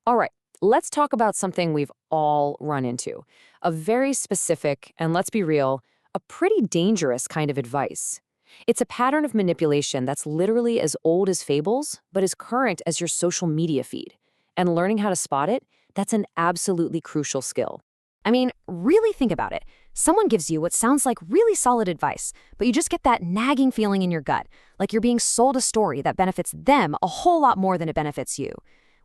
All right, let's talk about something we've all run into. A very specific, and let's be real, a pretty dangerous kind of advice. It's a pattern of manipulation that's literally as old as fables, but as current as your social media feed. And learning how to spot it, that's an absolutely crucial skill. I mean, really think about it. Someone gives you what sounds like really solid advice, but you just get that nagging feeling in your gut, like you're being sold a story that benefits them a whole lot more than it benefits you.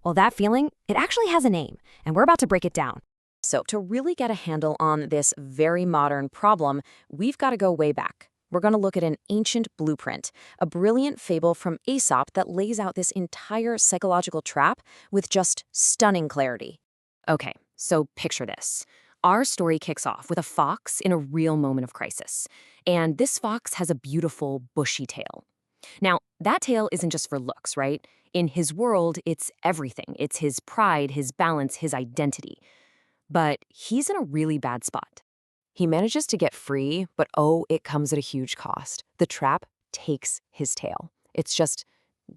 Well, that feeling, it actually has a name, and we're about to break it down. So, to really get a handle on this very modern problem, we've got to go way back. We're going to look at an ancient blueprint, a brilliant fable from Aesop that lays out this entire psychological trap with just stunning clarity. Okay, so picture this. Our story kicks off with a fox in a real moment of crisis. And this fox has a beautiful, bushy tail. Now, that tail isn't just for looks, right? In his world, it's everything. It's his pride, his balance, his identity. But he's in a really bad spot. He manages to get free, but oh, it comes at a huge cost. The trap takes his tail. It's just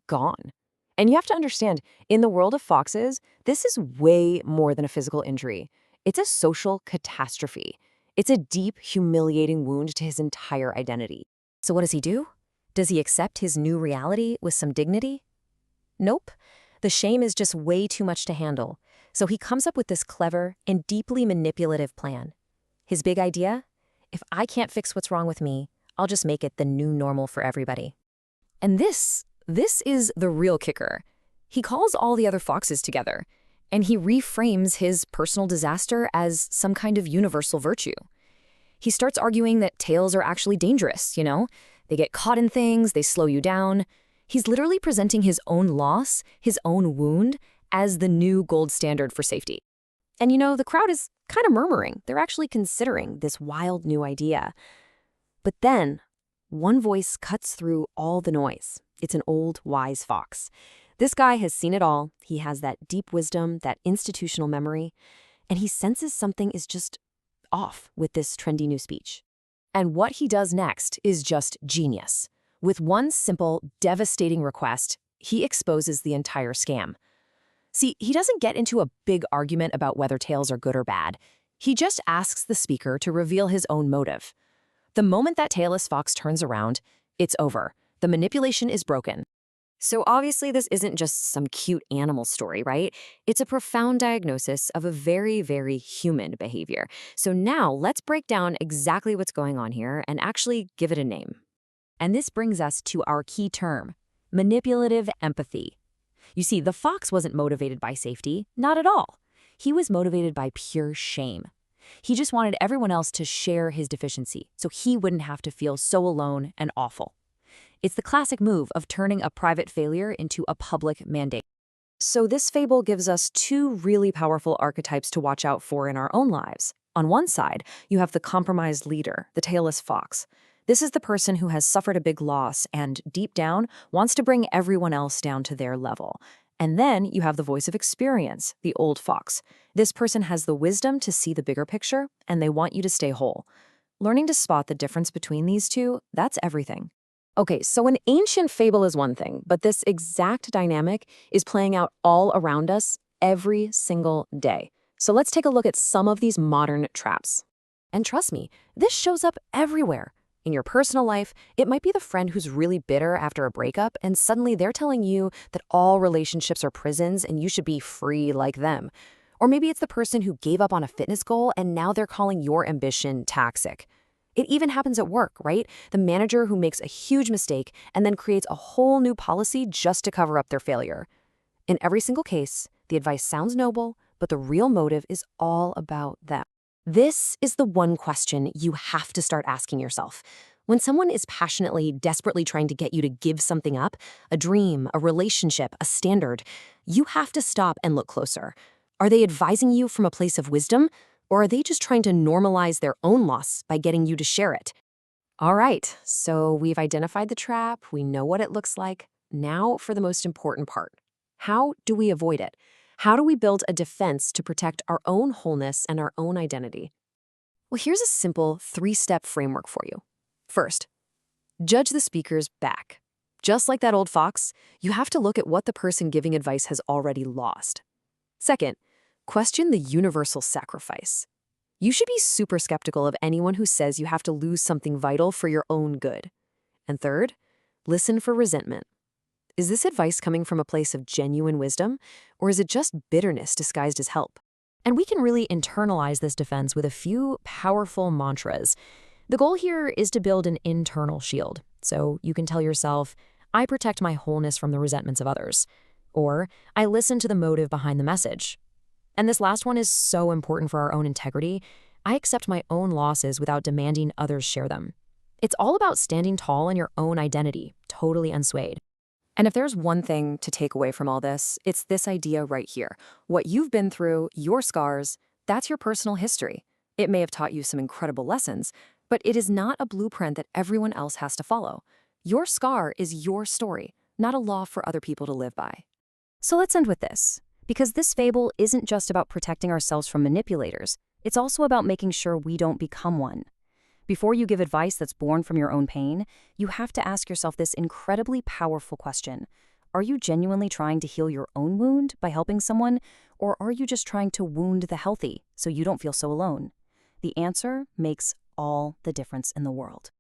gone. And you have to understand, in the world of foxes, this is way more than a physical injury. It's a social catastrophe. It's a deep, humiliating wound to his entire identity. So what does he do? Does he accept his new reality with some dignity? Nope. The shame is just way too much to handle. So he comes up with this clever and deeply manipulative plan. His big idea? If I can't fix what's wrong with me, I'll just make it the new normal for everybody. And this is the real kicker. He calls all the other foxes together, and he reframes his personal disaster as some kind of universal virtue. He starts arguing that tails are actually dangerous, you know? They get caught in things, they slow you down. He's literally presenting his own loss, his own wound, as the new gold standard for safety. And you know, the crowd is kind of murmuring. They're actually considering this wild new idea. But then, one voice cuts through all the noise. It's an old, wise fox. This guy has seen it all. He has that deep wisdom, that institutional memory, and he senses something is just off with this trendy new speech. And what he does next is just genius. With one simple, devastating request, he exposes the entire scam. See, he doesn't get into a big argument about whether tails are good or bad. He just asks the speaker to reveal his own motive. The moment that tailless fox turns around, it's over. The manipulation is broken. So obviously this isn't just some cute animal story, right? It's a profound diagnosis of a very, very human behavior. So now let's break down exactly what's going on here and actually give it a name. And this brings us to our key term, manipulative empathy. You see, the fox wasn't motivated by safety, not at all. He was motivated by pure shame. He just wanted everyone else to share his deficiency, so he wouldn't have to feel so alone and awful. It's the classic move of turning a private failure into a public mandate. So this fable gives us two really powerful archetypes to watch out for in our own lives. On one side, you have the compromised leader, the tailless fox. This is the person who has suffered a big loss and, deep down, wants to bring everyone else down to their level. And then you have the voice of experience, the old fox. This person has the wisdom to see the bigger picture, and they want you to stay whole. Learning to spot the difference between these two, that's everything. Okay, so an ancient fable is one thing, but this exact dynamic is playing out all around us every single day. So let's take a look at some of these modern traps. And trust me, this shows up everywhere. In your personal life, it might be the friend who's really bitter after a breakup, and suddenly they're telling you that all relationships are prisons and you should be free like them. Or maybe it's the person who gave up on a fitness goal and now they're calling your ambition toxic. It even happens at work, right? The manager who makes a huge mistake and then creates a whole new policy just to cover up their failure. In every single case, the advice sounds noble, but the real motive is all about them. This is the one question you have to start asking yourself. When someone is passionately, desperately trying to get you to give something up, a dream, a relationship, a standard, you have to stop and look closer. Are they advising you from a place of wisdom, or are they just trying to normalize their own loss by getting you to share it? All right, so we've identified the trap, we know what it looks like. Now for the most important part. How do we avoid it? How do we build a defense to protect our own wholeness and our own identity? Well, here's a simple 3-step framework for you. First, judge the speaker's back. Just like that old fox, you have to look at what the person giving advice has already lost. Second, question the universal sacrifice. You should be super skeptical of anyone who says you have to lose something vital for your own good. And third, listen for resentment. Is this advice coming from a place of genuine wisdom, or is it just bitterness disguised as help? And we can really internalize this defense with a few powerful mantras. The goal here is to build an internal shield. So you can tell yourself, I protect my wholeness from the resentments of others. Or, I listen to the motive behind the message. And this last one is so important for our own integrity. I accept my own losses without demanding others share them. It's all about standing tall in your own identity, totally unswayed. And if there's one thing to take away from all this, it's this idea right here. What you've been through, your scars, that's your personal history. It may have taught you some incredible lessons, but it is not a blueprint that everyone else has to follow. Your scar is your story, not a law for other people to live by. So let's end with this, because this fable isn't just about protecting ourselves from manipulators. It's also about making sure we don't become one. Before you give advice that's born from your own pain, you have to ask yourself this incredibly powerful question. Are you genuinely trying to heal your own wound by helping someone, or are you just trying to wound the healthy so you don't feel so alone? The answer makes all the difference in the world.